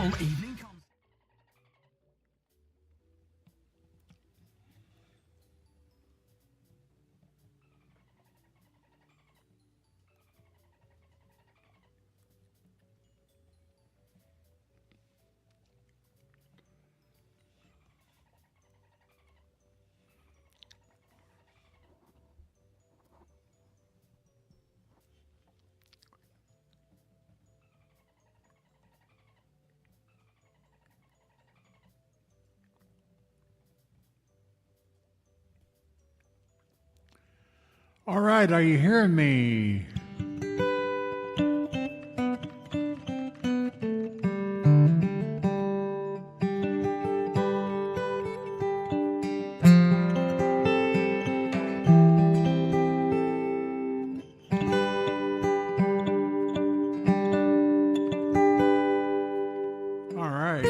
full evening concert. All right, are you hearing me? All right.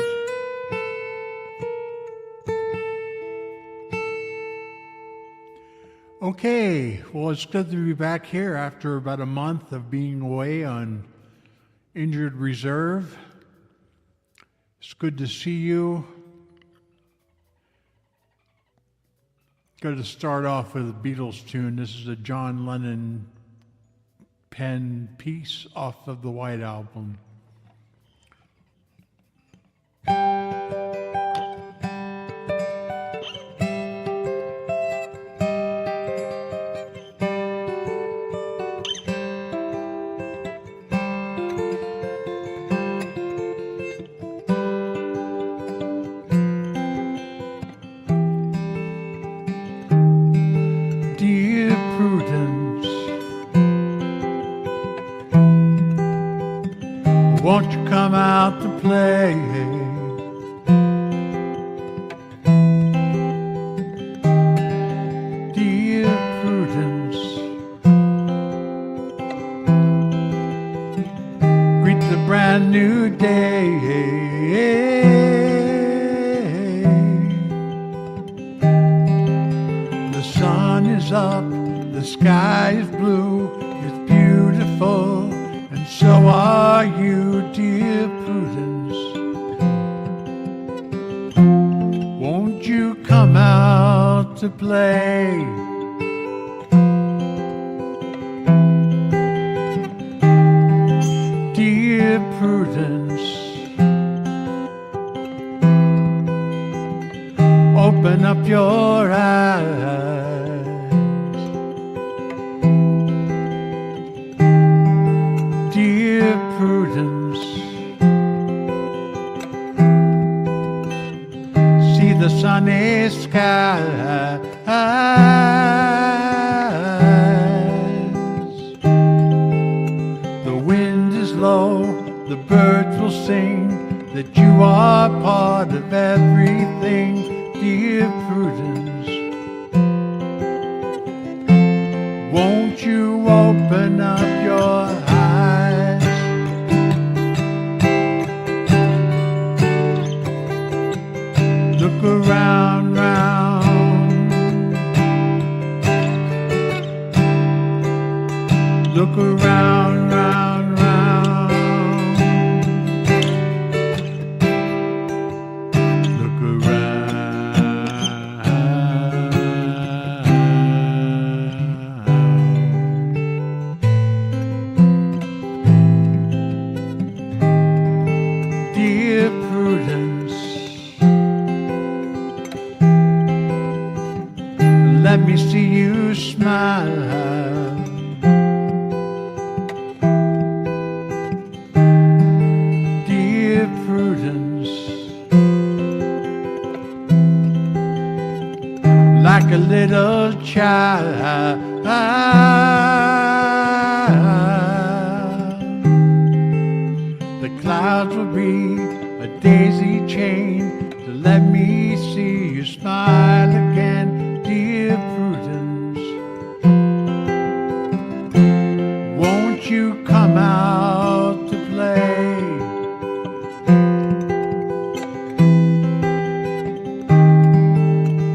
Okay, well, it's good to be back here after about a month of being away on injured reserve. It's good to see you. Got to start off with a Beatles tune. This is a John Lennon pen piece off of the White Album. Won't you come out to play? Dear Prudence, greet the brand new day. The sun is up, the sky is blue, it's beautiful, and so are you, dear Prudence. Won't you come out to play? Dear Prudence, open up your eyes. Dear Prudence, see the sunny skies. The wind is low, the birds will sing that you are part of everything. Dear Prudence, won't you open up your eyes? Look around, look around, round, round. Look around. Dear Prudence, let me see you smile. Dear Prudence, like a little child. The clouds will be a daisy chain to let me see you smile again. Dear Prudence, won't you come out to play?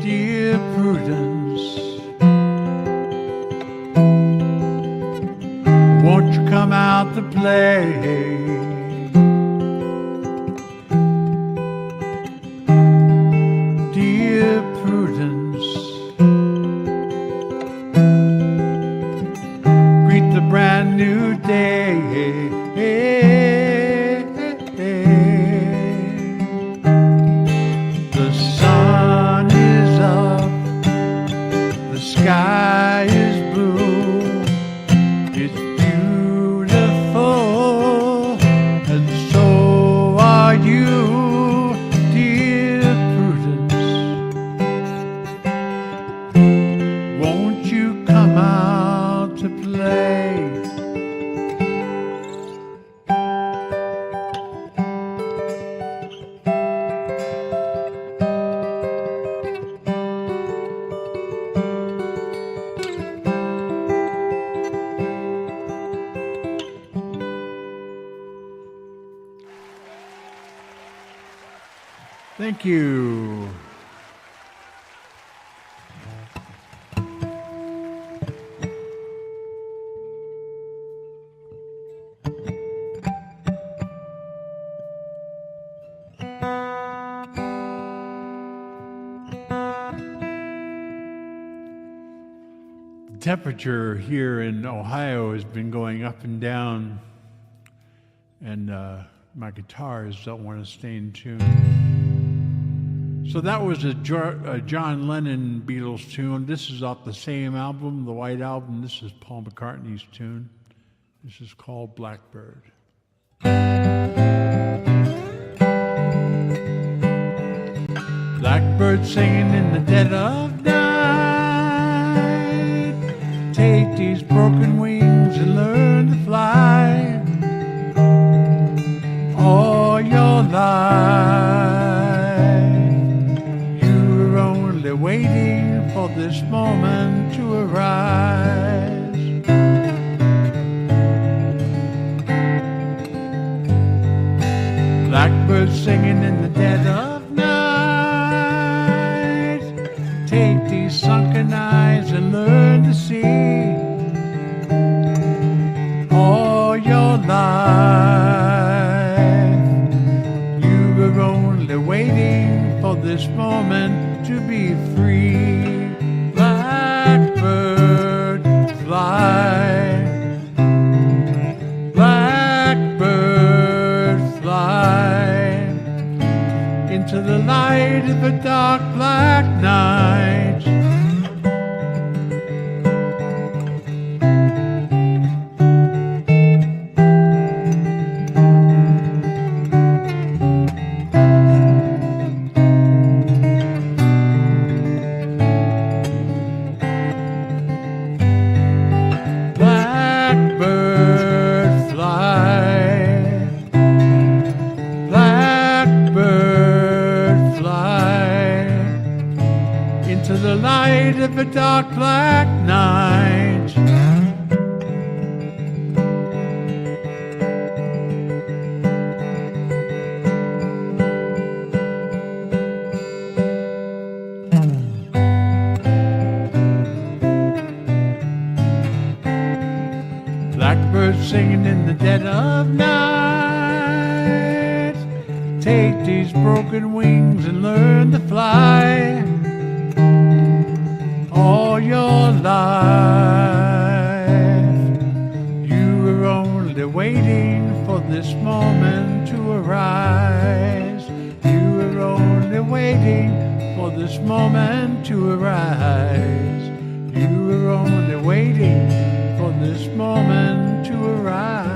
Dear Prudence, won't you come out to play? you, dear Prudence? Won't you come out to play? Thank you. The temperature here in Ohio has been going up and down, and my guitars don't want to stay in tune. So that was a John Lennon Beatles tune. This is off the same album, the White Album. This is Paul McCartney's tune. This is called Blackbird. Blackbird singing in the dead of night. Take these broken wings and learn to fly all your life. Waiting for this moment to arise. Blackbird singing in the dead of night. Take these sunken eyes and learn to see all your life. You were only waiting for this moment to be free. Blackbird fly, blackbird fly into the light of a dark black night. Of a dark black night. Blackbird singing in the dead of night. Take these broken wings and learn to fly all your life. You were only waiting for this moment to arise. You were only waiting for this moment to arise. You were only waiting for this moment to arise.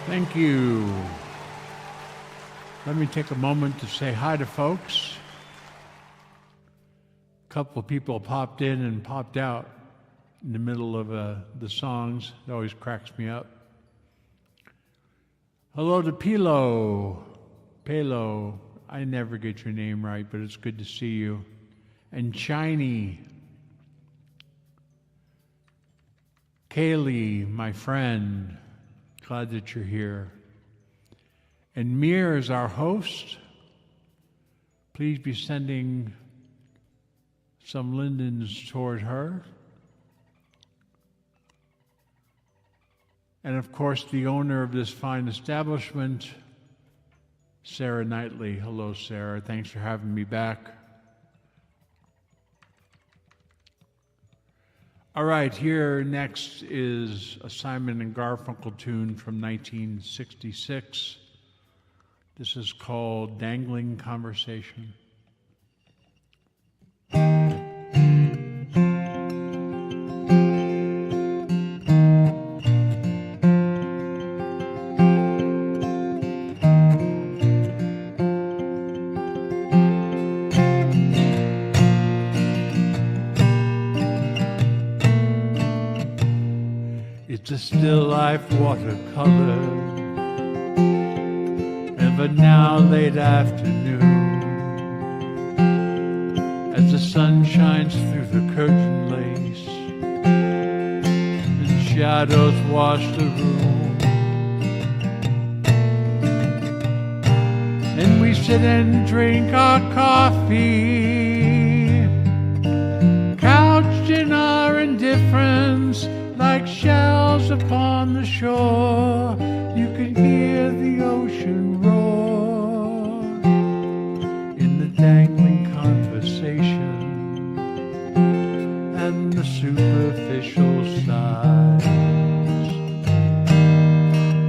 Thank you. Let me take a moment to say hi to folks. A couple of people popped in and popped out in the middle of the songs. It always cracks me up. Hello to Pelo. I never get your name right, but it's good to see you. And Shiny. Kaylee, my friend. Glad that you're here. And Mir is our host. Please be sending some lindens toward her. And of course, the owner of this fine establishment, Sarah Knightley. Hello, Sarah. Thanks for having me back. All right, here next is a Simon and Garfunkel tune from 1966. This is called Dangling Conversation. It's a still life watercolor of a now late afternoon, as the sun shines through the curtain lace and shadows wash the room, and we sit and drink our coffee, couched in our indifference. Like shells upon the shore, you can hear the ocean roar in the dangling conversation and the superficial sighs,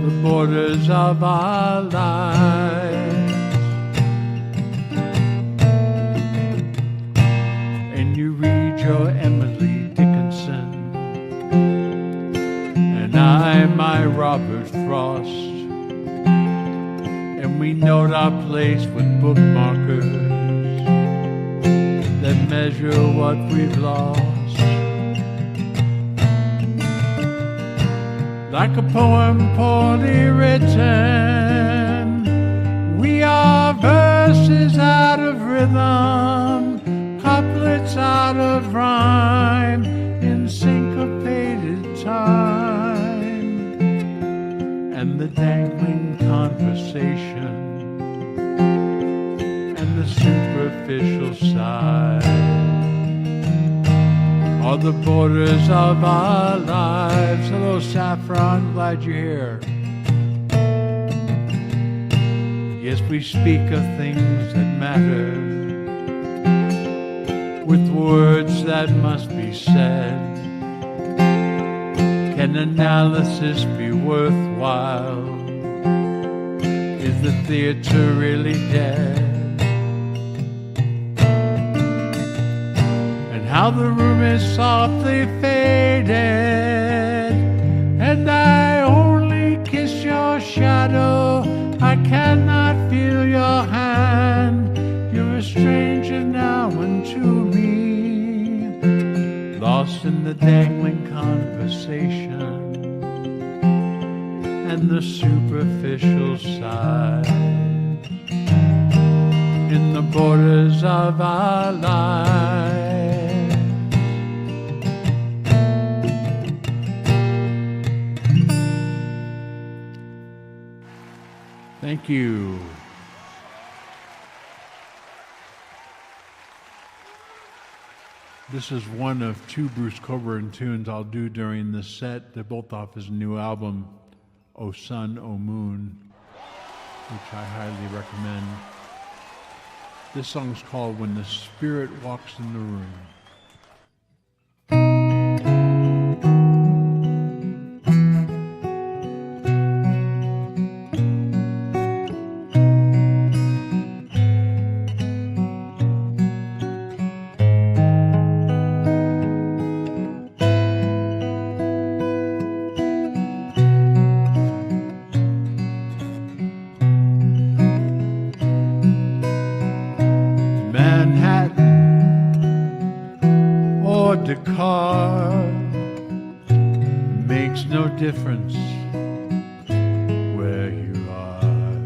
the borders of our lives. And you read your Emily Dickinson, I, my Robert Frost, and we note our place with bookmarkers that measure what we've lost. Like a poem poorly written, we are verses out of rhythm, couplets out of rhyme, in syncopated time. And the dangling conversation and the superficial side are the borders of our lives. Hello, Saffron, glad you're here. Yes, we speak of things that matter with words that must be said. Can analysis be worthwhile? Is the theater really dead? And how the room is softly faded, and I only kiss your shadow. I cannot feel your hand. You're a stranger now unto me, lost in the dangling conversation and the superficial side, in the borders of our lives. Thank you. This is one of two Bruce Cockburn tunes I'll do during this set. They're both off his new album, O Sun, O Moon, which I highly recommend. This song's called When the Spirit Walks in the Room. the car. Makes no difference where you are.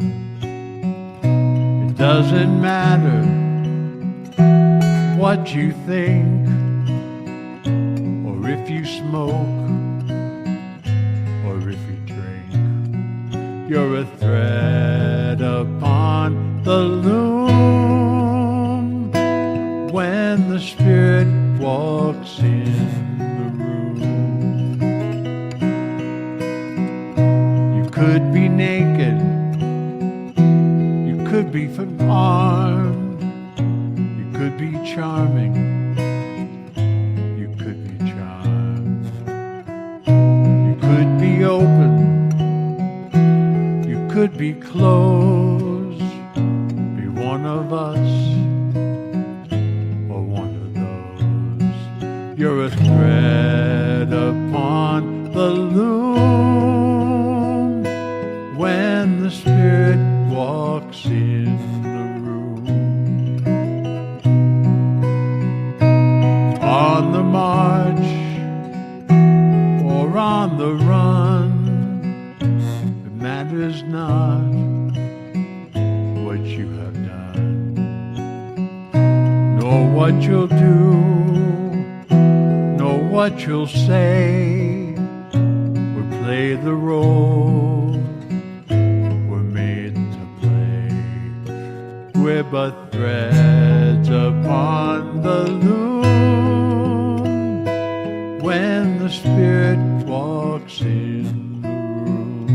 It doesn't matter what you think, or if you smoke, or if you drink. You're a thread upon the loom when the Spirit walks in the room. You could be naked, you could be unarmed, you could be charming, you could be charmed. You could be open, you could be closed, be one of us or one of those. You're a thread upon the loom when the Spirit walks in the room. On the march or on the run, it matters not what you have done, nor what you'll do, nor what you'll say. We play the role we're made to play. We're but threads upon the loom when the Spirit walks in the room.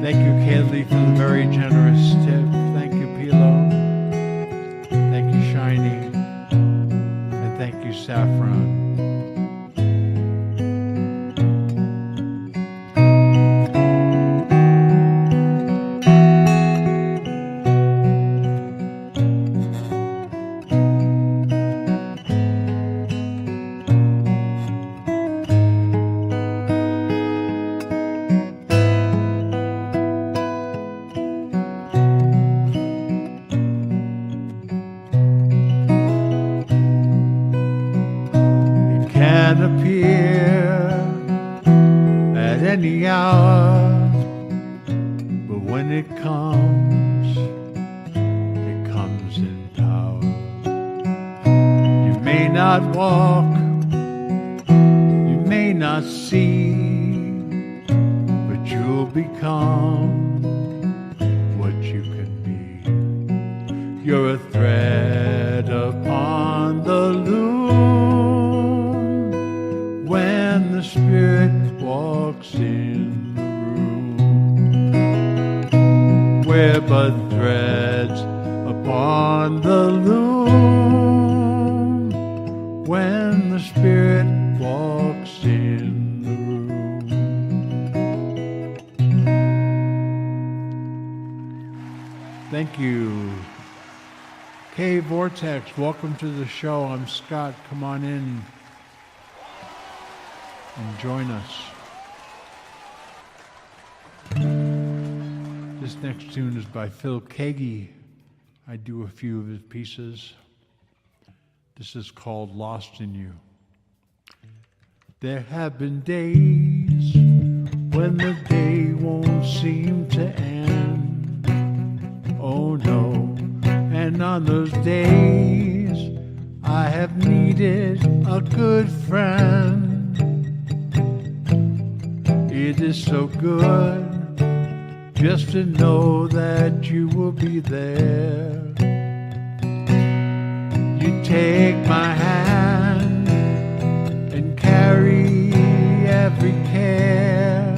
Thank you, Kaylee, for the very generous tip. Thank you, Pilo. Thank you, Shiny. And thank you, Saffron. Can appear at any hour, but when it comes in power. You may not walk, you may not see, but you'll become what you can be. You're a thread upon the loom when the Spirit walks in the room. We're but threads upon the loom when the Spirit walks in the room. Thank you. K Vortex, welcome to the show. I'm Scott. Come on in and join us. This next tune is by Phil Kagi. I do a few of his pieces. This is called Lost in You. There have been days when the day won't seem to end. Oh no. And on those days I have needed a good friend. It is so good just to know that you will be there. You take my hand and carry every care.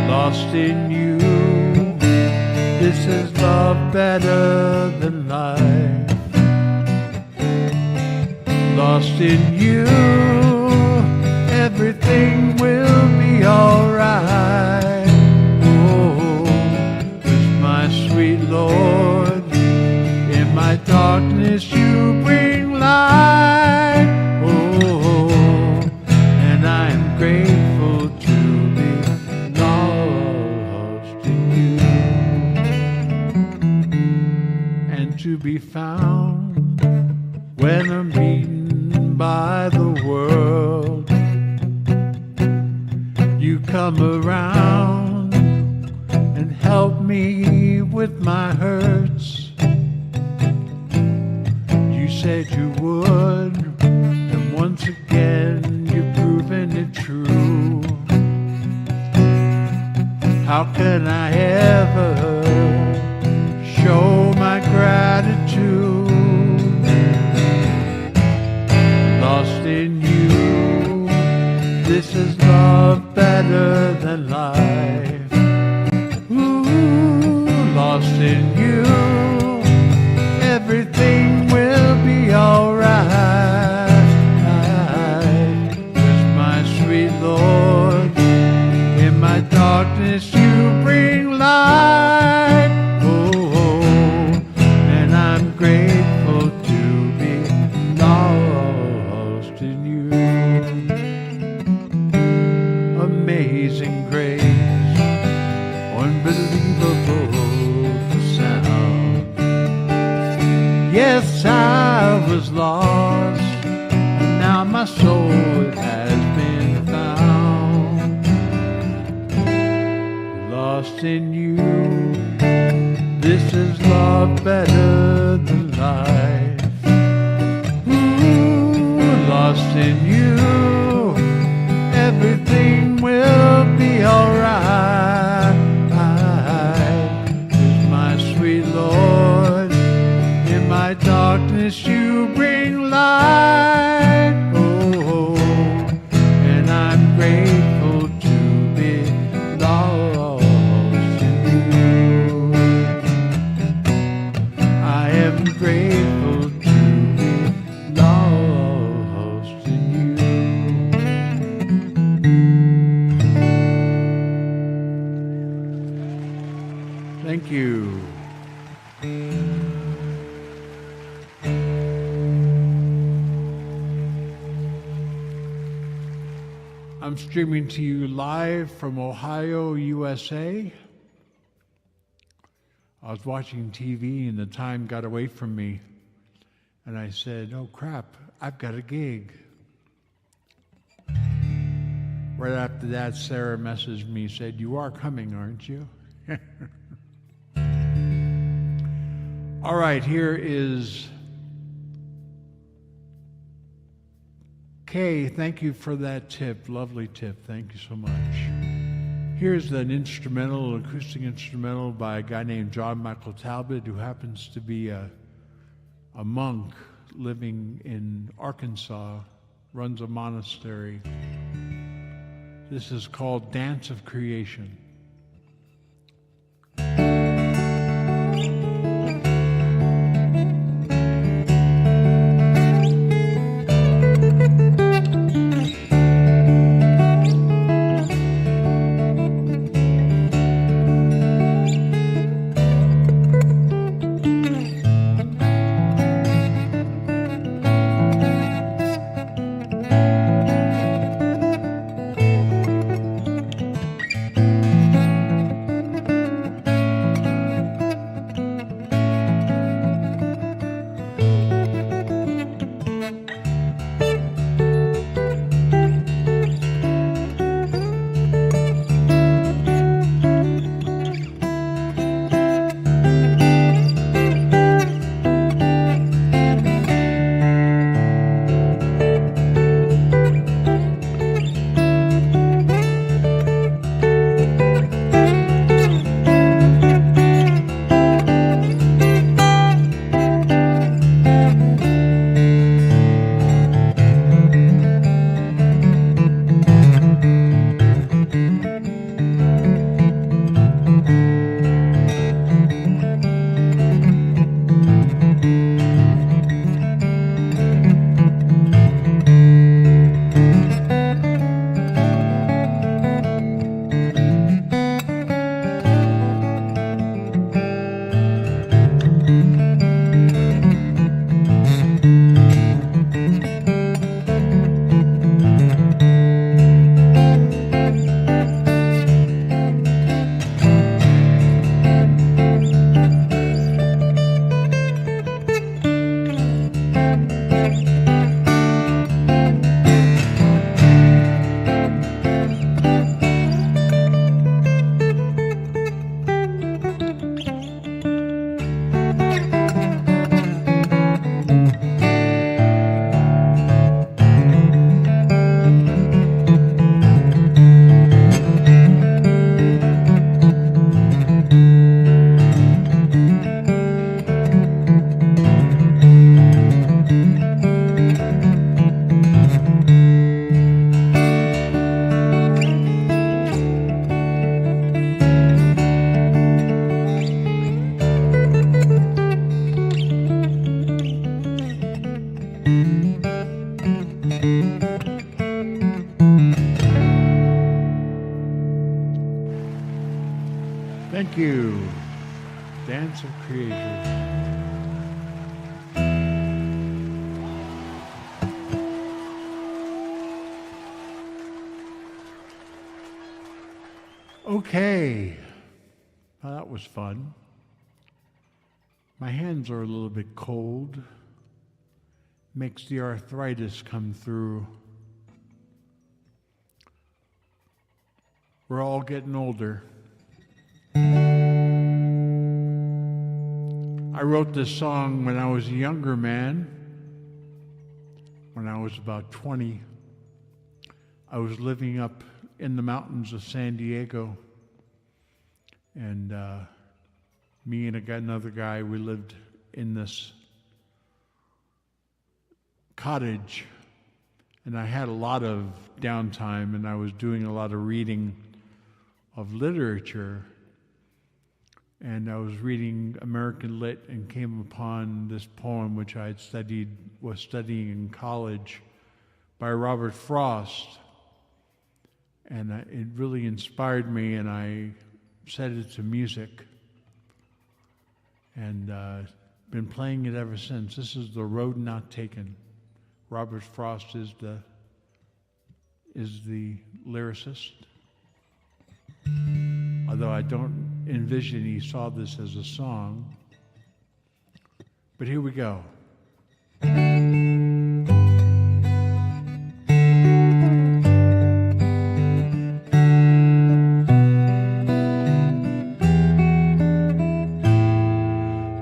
Lost in you, this is love better than life. Lost in you, everything will be alright. Oh, 'cause my sweet Lord, in my darkness you bring light. Oh, and I am grateful to be lost in you, and to be found when I'm beaten by the world. You come around and help me with my hurts. You said you would, and once again you've proven it true. How can I ever show my gratitude? Lost in you, this is love better than life. Ooh, lost in you, everything will be alright. 'Cause my sweet Lord, in my darkness you bring light. And I'm grateful to be lost in you. Amazing grace, unbelievable sound. Yes, I was lost, and now my soul has been found. Lost in you, this is love better than life. Ooh, lost in you, everything will be alright. 'Cause my sweet Lord, in my darkness you bring light. Oh, and I'm grateful to be lost in you. I am grateful to be lost in you. Thank you. I'm streaming to you live from Ohio, USA. I was watching TV and the time got away from me. And I said, oh crap, I've got a gig. Right after that, Sarah messaged me, said, you are coming, aren't you? All right, here is Kay. Thank you for that tip, lovely tip. Thank you so much. Here's an instrumental, acoustic instrumental by a guy named John Michael Talbot, who happens to be a monk living in Arkansas, runs a monastery. This is called Dance of Creation. Thank you. Dance of Creators. Okay. Well, that was fun. My hands are a little bit cold. Makes the arthritis come through. We're all getting older. I wrote this song when I was a younger man. When I was about 20, I was living up in the mountains of San Diego. And me and another guy, we lived in this cottage. And I had a lot of downtime, and I was doing a lot of reading of literature. And I was reading American Lit and came upon this poem which I had was studying in college by Robert Frost. And it really inspired me, and I set it to music. And been playing it ever since. This is The Road Not Taken. Robert Frost is the lyricist. Although I don't envision he saw this as a song. But here we go.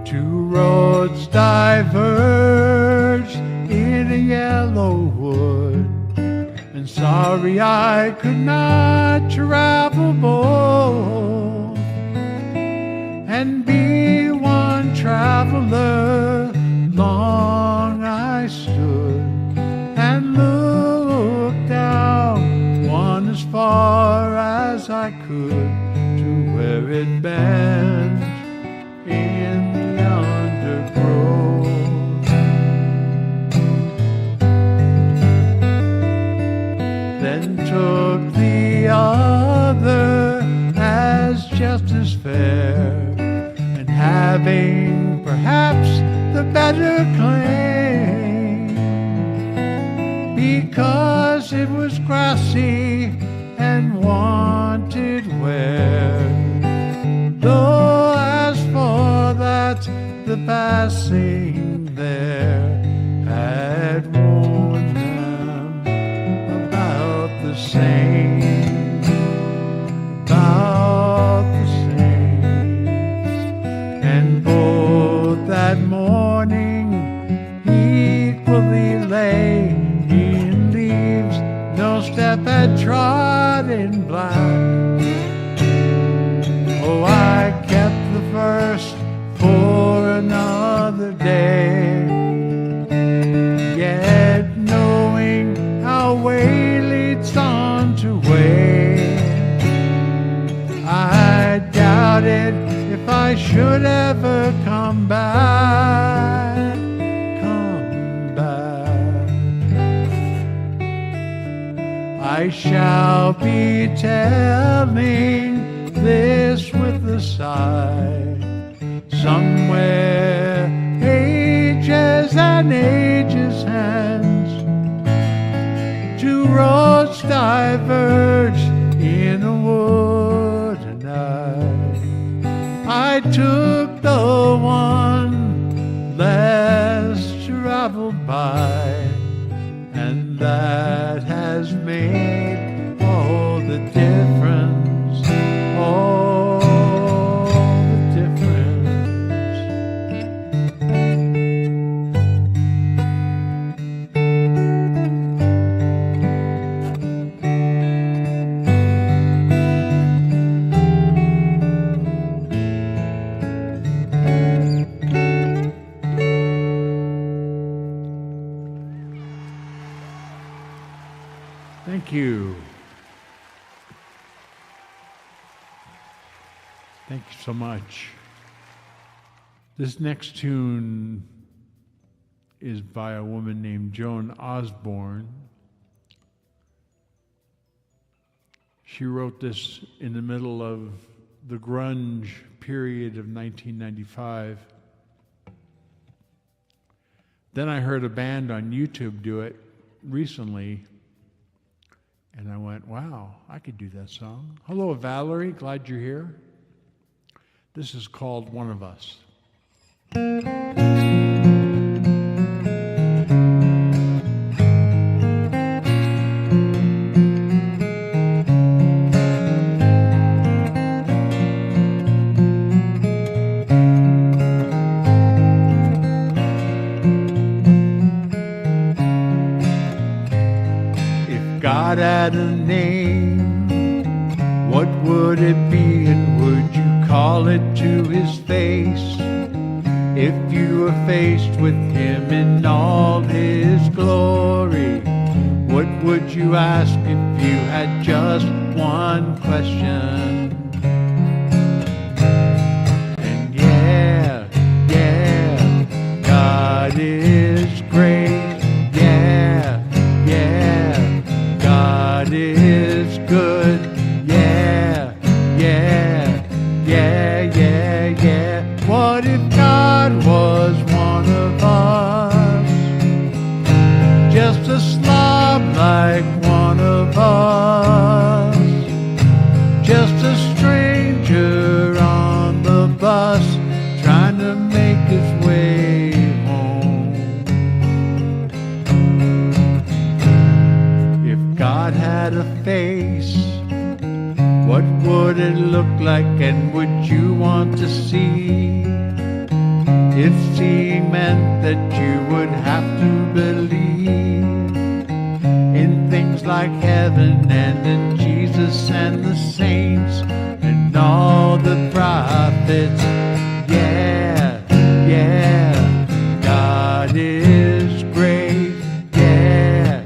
Two roads diverged in a yellow wood, and sorry I could not travel both and be one traveler. Long I stood and looked down, one as far as I could, to where it bends in the undergrowth. Then took the other as just as fair, and having perhaps the better claim, because it was grassy and wanted wear. Though as for that, the passing there had warned them about the same, about the same. And both that morning equally lay in leaves no step had trod in black. Oh, I kept the first for another day, yet knowing how way leads on to way, I doubted if I should ever come back, come back. I shall be telling this with a sigh, somewhere ages and ages hence, two roads diverged in a wood, and I took the one less traveled by, and that has made all the difference, all the difference. Thank you. Thank you so much. This next tune is by a woman named Joan Osborne. She wrote this in the middle of the grunge period of 1995. Then I heard a band on YouTube do it recently, and I went, wow, I could do that song. Hello, Valerie, glad you're here. This is called One of Us. God had a name, what would it be, and would you call it to his face? If you were faced with him in all his glory, what would you ask if you had just one question? And yeah, God is great. God is good, yeah. What if God was one of us? Just a slob like one of us. Just a stranger on the bus trying to make his way home. If God had a face, what would it look like, and would you want to see? If seeing meant that you would have to believe in things like heaven and in Jesus and the saints and all the prophets, yeah, God is great, yeah,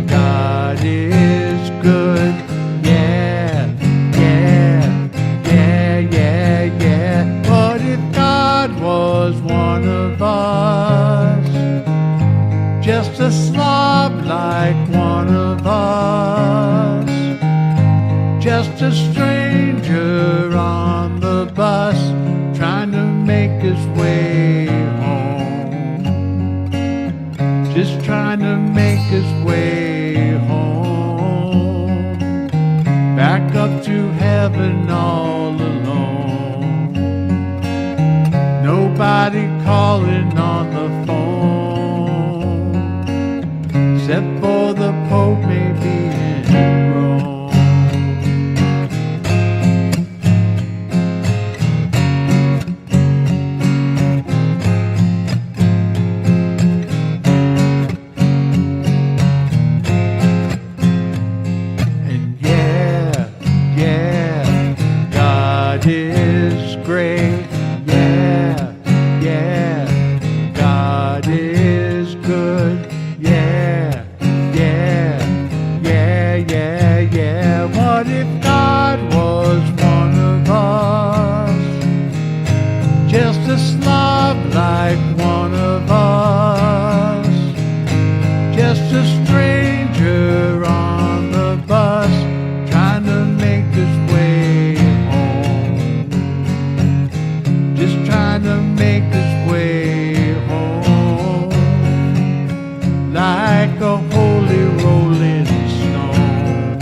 God is good. What if God was one of us? Just a slob like one of us. Just a stranger on the bus trying to make his way home. Just trying to make his way home. Back up to heaven all alone. Nobody calling on the phone, except for the Pope maybe in Rome. And yeah, God is great. God is good, yeah. What if God was one of us? Just a slob like one of us. Just a stranger on the bus trying to make his way home. Just trying to make his way home. Like a holy rolling stone,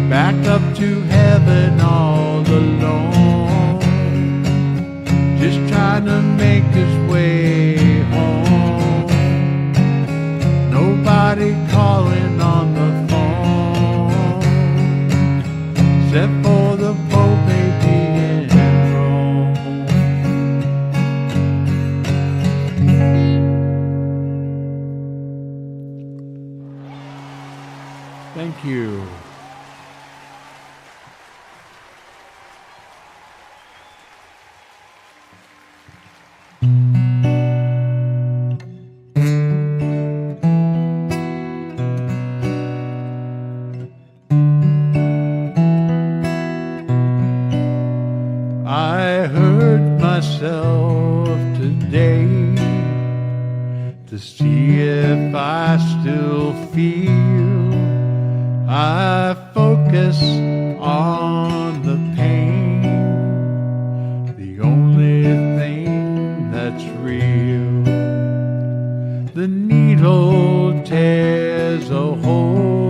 back up to heaven all alone. Just trying to make his way home. Nobody calling on the phone, except for the Pope maybe in Rome. Thank you. I heard myself today to see if I still feel. I focus on the pane, the only thing that's real. The needle tears a hole,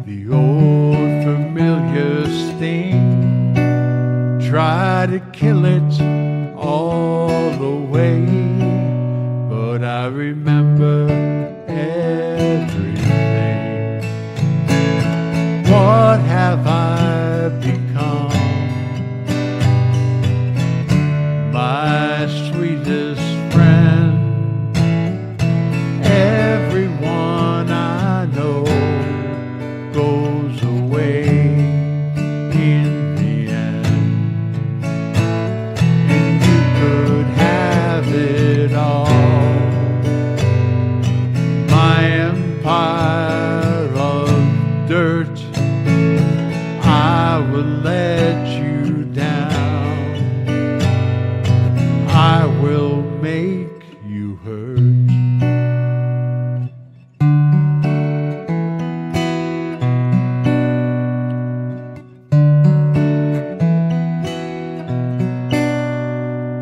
the old familiar sting. Try to kill it all away, but I remember everything. What have I become? My sweetest friend. Everyone I know goes away in the end, and you could have it all. My empire of dirt, I will let you down. I will make you hurt.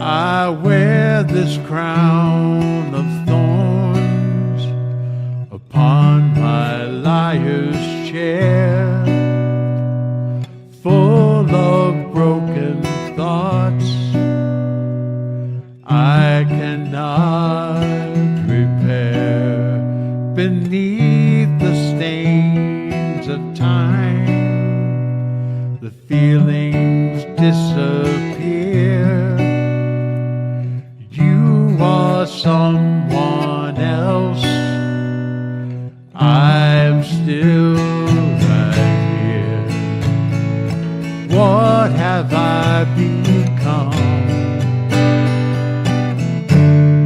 I wear this crown of thorns upon my liar's chair, full of broken thoughts I cannot repair. Beneath the stains of time, the feelings disappear. You are someone else, I'm still right here. What have I become?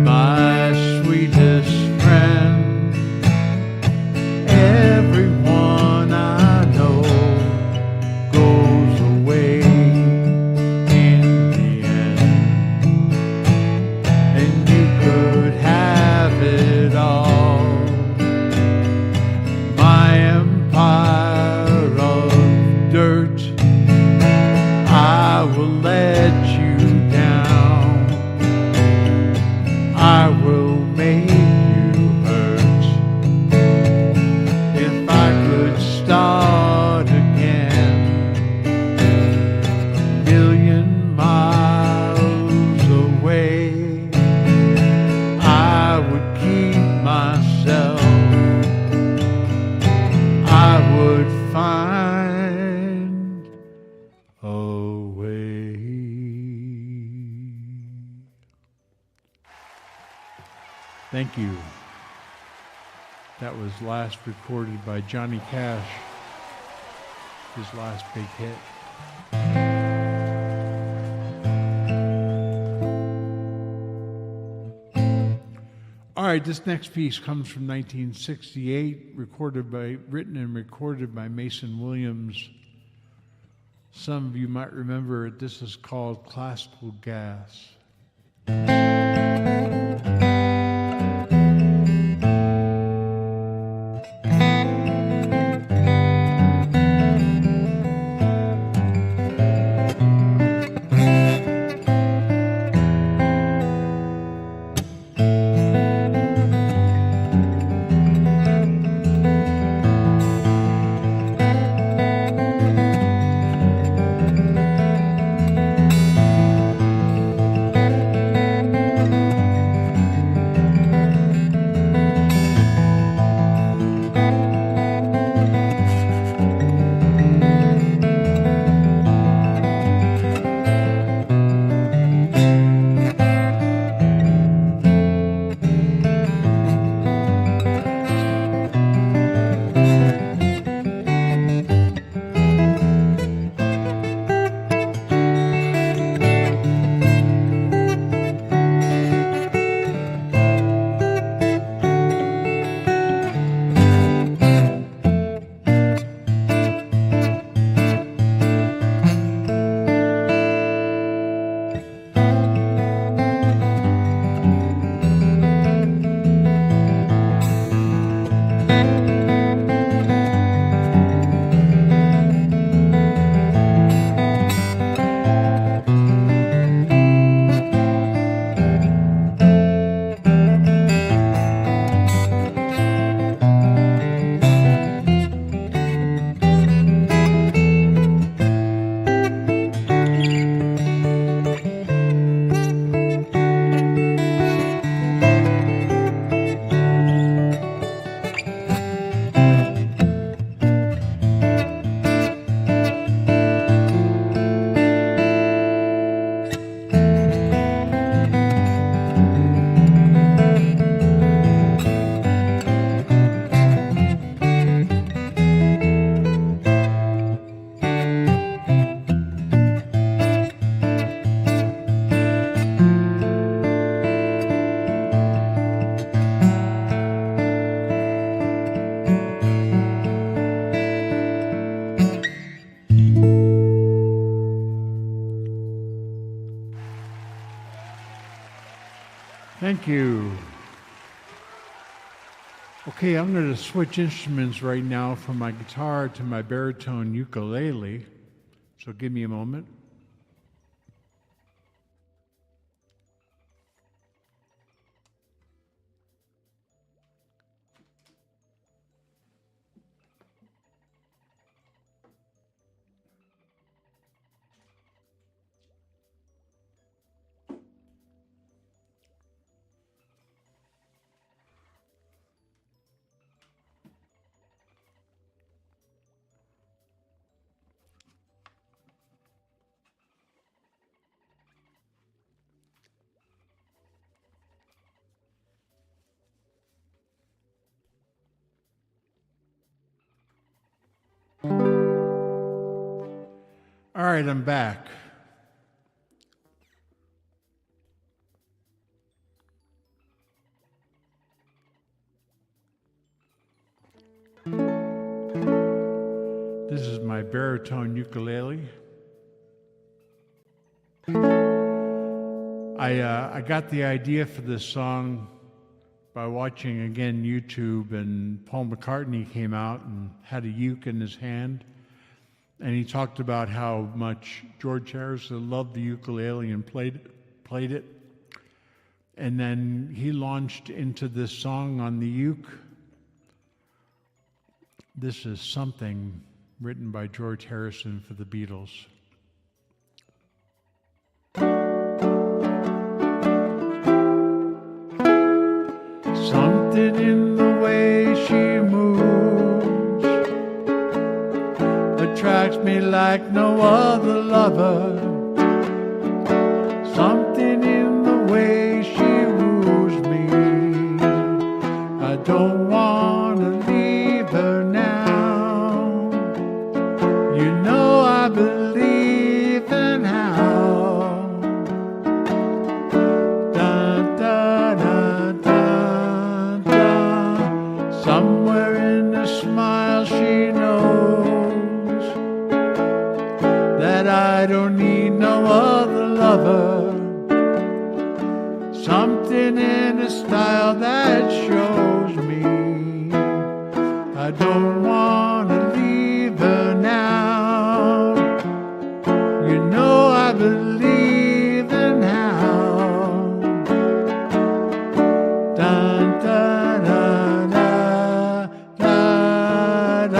My sweetest friend. Everyone I know goes away in the end, and you could have it all. My empire of dirt, I will let you down. I will make you hurt. If I could start again, a million miles away, I would keep myself. I would find a way. Thank you. That was last recorded by Johnny Cash, his last big hit. All right, this next piece comes from 1968, written and recorded by Mason Williams. Some of you might remember it. This is called Classical Gas. Thank you. Okay, I'm going to switch instruments right now from my guitar to my baritone ukulele. So give me a moment. All right, I'm back. This is my baritone ukulele. I got the idea for this song by watching again YouTube, and Paul McCartney came out and had a uke in his hand, and he talked about how much George Harrison loved the ukulele and played it. And then he launched into this song on the uke. This is something written by George Harrison for the Beatles. Something in the way she moves attracts me like no other lover. Something in the way she woos me. I don't want to leave her now. You know I believe in how. Dun, dun, dun, dun, dun. Somewhere in the smile she knows that I don't need no other lover. Something in a style that shows me I don't want to leave her now. You know I believe in how. Dun, dun, dun, dun, dun, dun.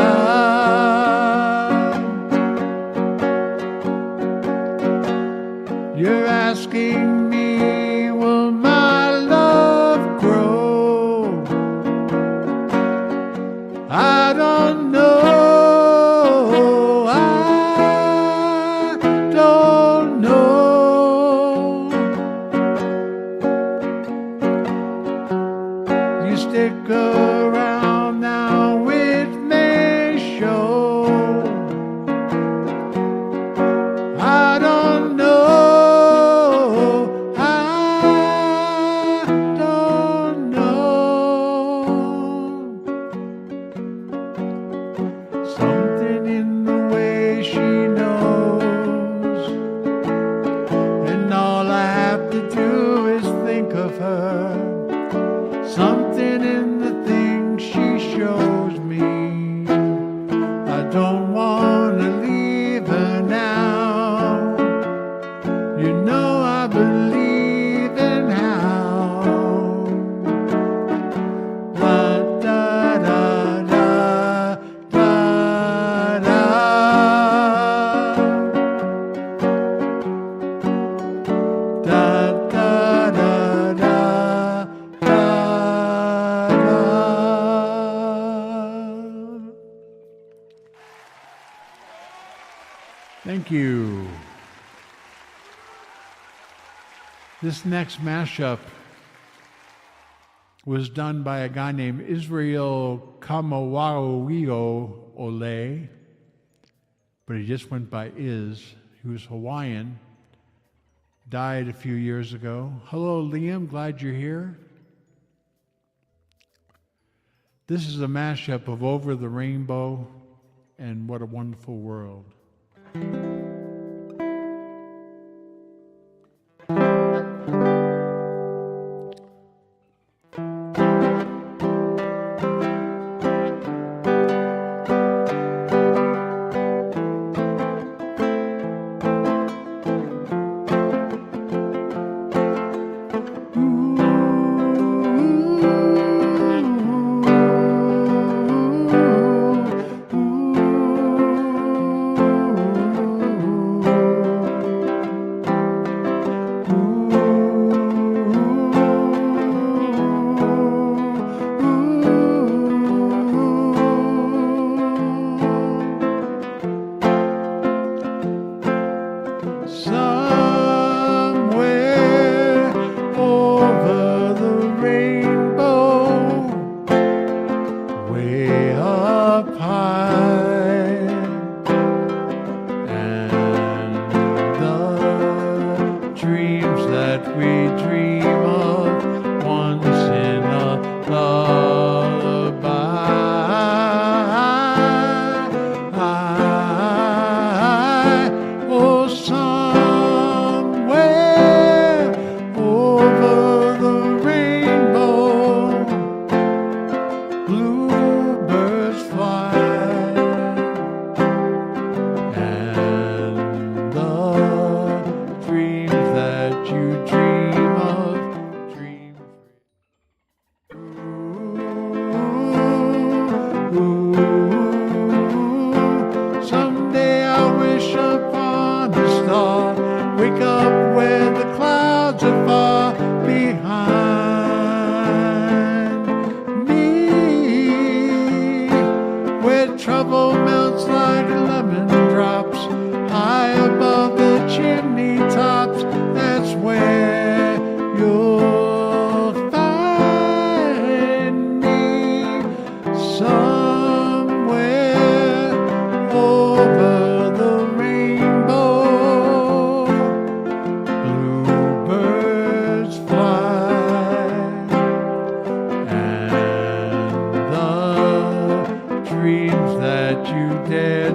You're asking me, will my love grow? I don't know. I don't know. You stick around now, it may show. I don't know. I don't know. Something in the way she knows, and all I have to do is think of her. Something in the things she shows me. I don't want to leave her now. You know I believe in how. Da, da, da, da, da, da. Da, da, da, da, da, da. Thank you. This next mashup was done by a guy named Israel Kamawawio Ole, but he just went by Iz. He was Hawaiian, died a few years ago. Hello, Liam, glad you're here. This is a mashup of Over the Rainbow and What a Wonderful World.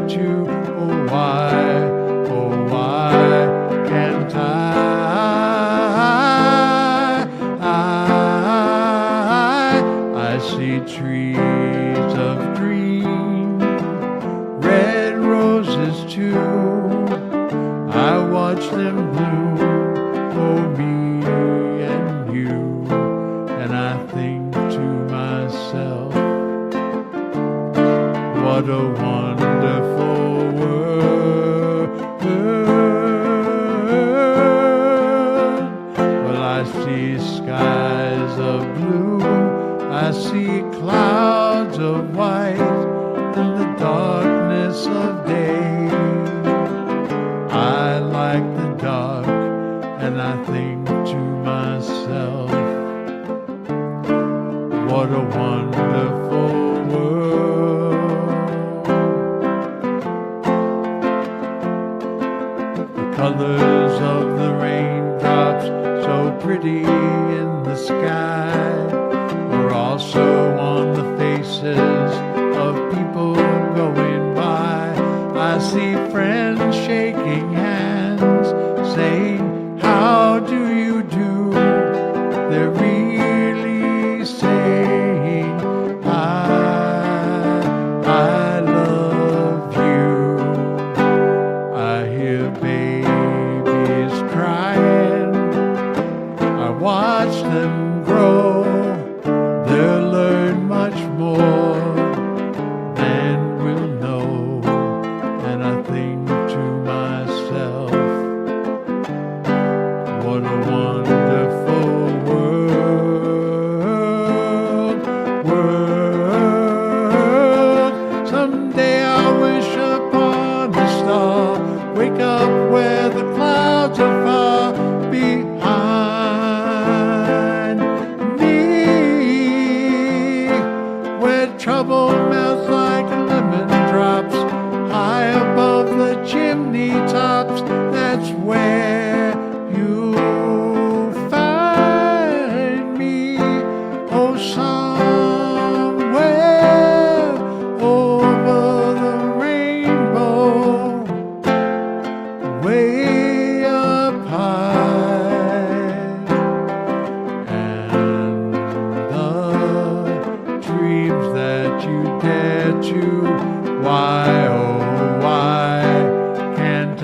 too. Oh, why can't I see trees of green, red roses too. I watch them bloom for me and you, and I think to myself, what a wonderful world. Well, I see skies of blue, I see clouds of white, in the darkness of day. I like the dark, and I think to myself, what a wonderful world. The colors of the raindrops, so pretty in the sky, are also on the faces of people going by. I see friends shaking hands, saying, how do you do? They're really saying, I love you. I hear babies crying, I watch them grow. They'll learn much more than we'll know, and I think to myself, what a wonderful world. Someday I'll wish upon a star, wake up where the clouds are far behind me, where trouble melts like lemon drops, high above the chimney tops. That's where you'll find me. Oh, somewhere over the rainbow, way up high, and the dreams that you dare to, why, oh, why can't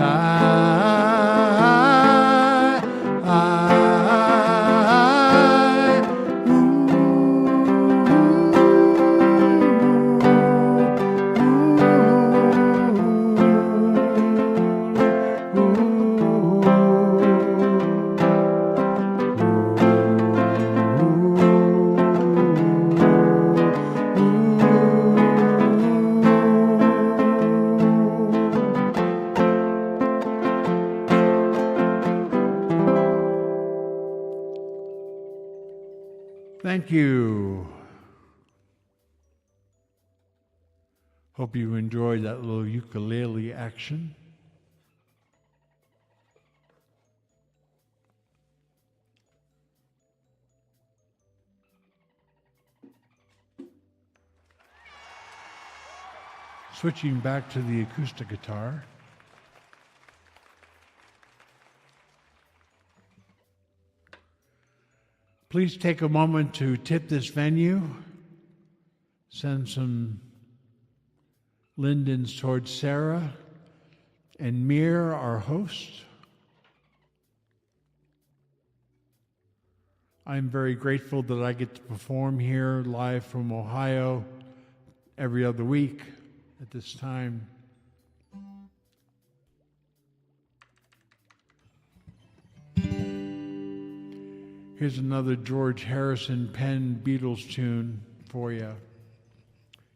Thank you. Hope you enjoyed that little ukulele action. Switching back to the acoustic guitar. Please take a moment to tip this venue. Send some lindens towards Sarah and Mir, our host. I'm very grateful that I get to perform here live from Ohio every other week at this time. Here's another George Harrison penned Beatles tune for you.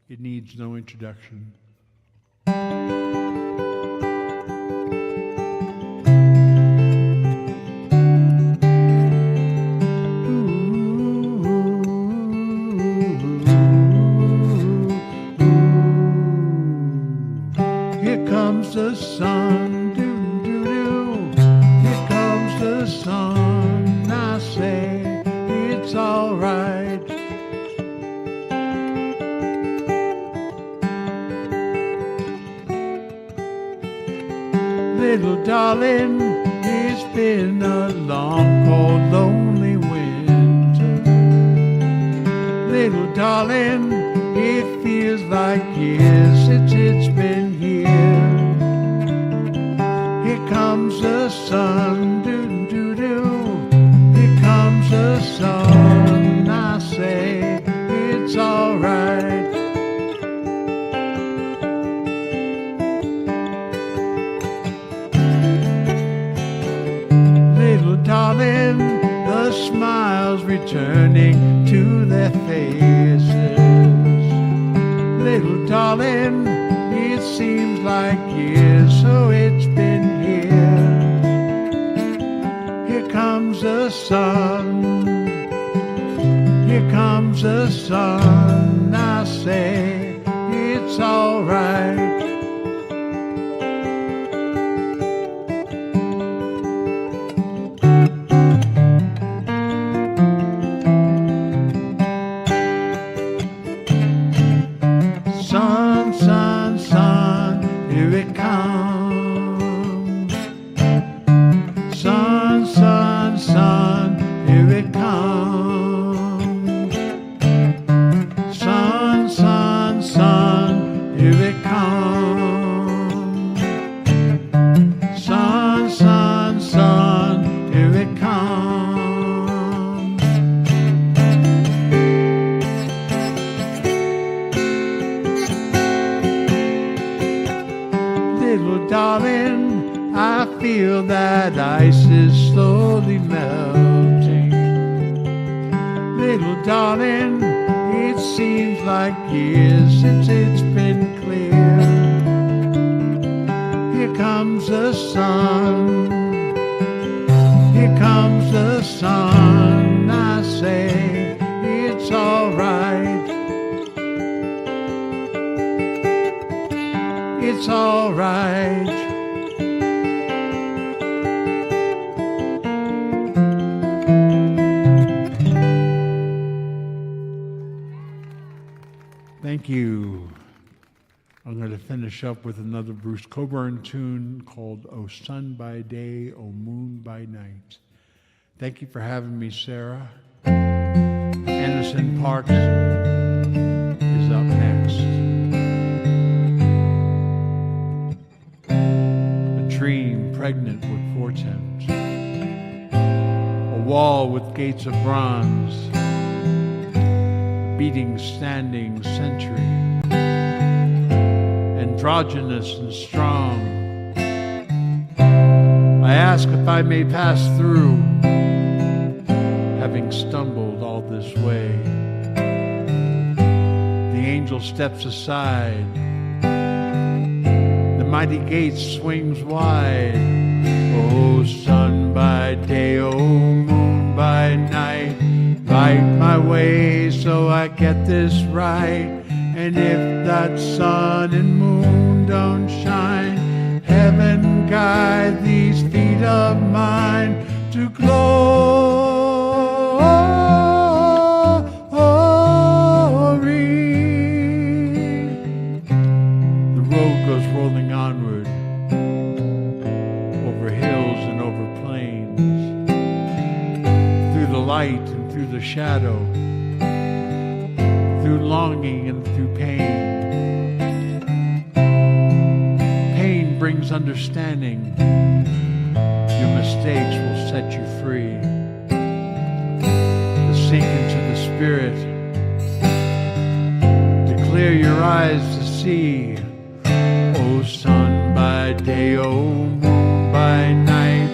It needs no introduction. Here comes the sun, doo-doo-doo. Here comes the sun. I say it's all right. Little darling, it's been a long, cold, lonely winter. Little darling, it feels like years since it's been here. Here comes the sun, doo-doo-doo. Here comes the sun, I say it's alright. Little darling, the smiles returning to their faces. Little darling, it seems like years, so it's been here. Here comes the sun. Here comes the sun. I say it's alright. Sun, sun, sun, here it comes. Sun, sun, sun, here it comes. Sun, sun, sun, here it comes. Sun, sun, sun, here it comes. Little darling, I feel that ice is slowly melting. Little darling, it seems like years since it's been clear. Here comes the sun. Here comes the sun. I say it's alright. It's alright. Thank you. I'm going to finish up with another Bruce Cockburn tune called "O Sun by Day, O Moon by Night." Thank you for having me, Sarah. Anderson Parks is up next. A dream pregnant with portent. A wall with gates of bronze. Beating standing century, androgynous and strong. I ask if I may pass through, having stumbled all this way. The angel steps aside, the mighty gate swings wide. Oh, sun by day, oh, moon by night, light my way so I get this right. And if that sun and moon don't shine, heaven guide these feet of mine to glory. The road goes rolling onward, over hills and over plains, through the light and through the shadow, through longing and through pain. Pain brings understanding. Your mistakes will set you free. To sink into the spirit, to clear your eyes to see. Oh, sun by day, oh, moon by night,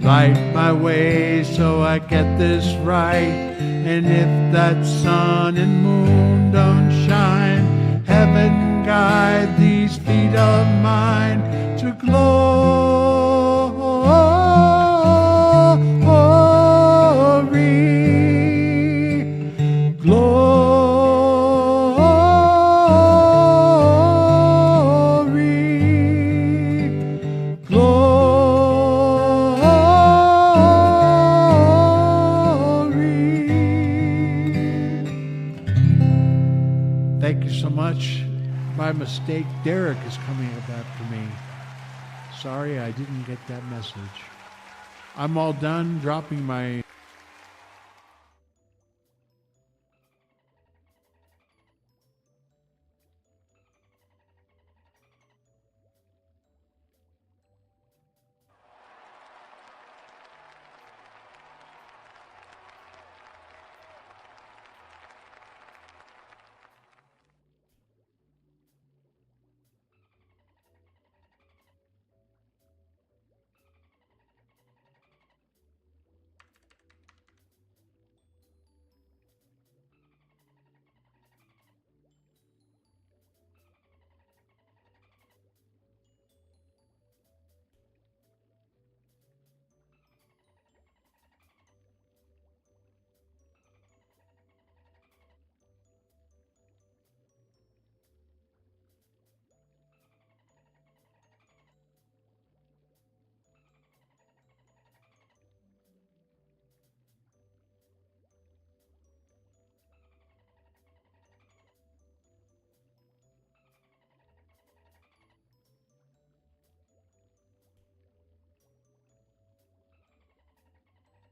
light my way so I get this right. And if that sun and moon don't shine, heaven guide these feet of mine to glory. Glory. Glory. Thank you so much. By mistake, Derek is coming up after me. Sorry I didn't get that message. I'm all done dropping my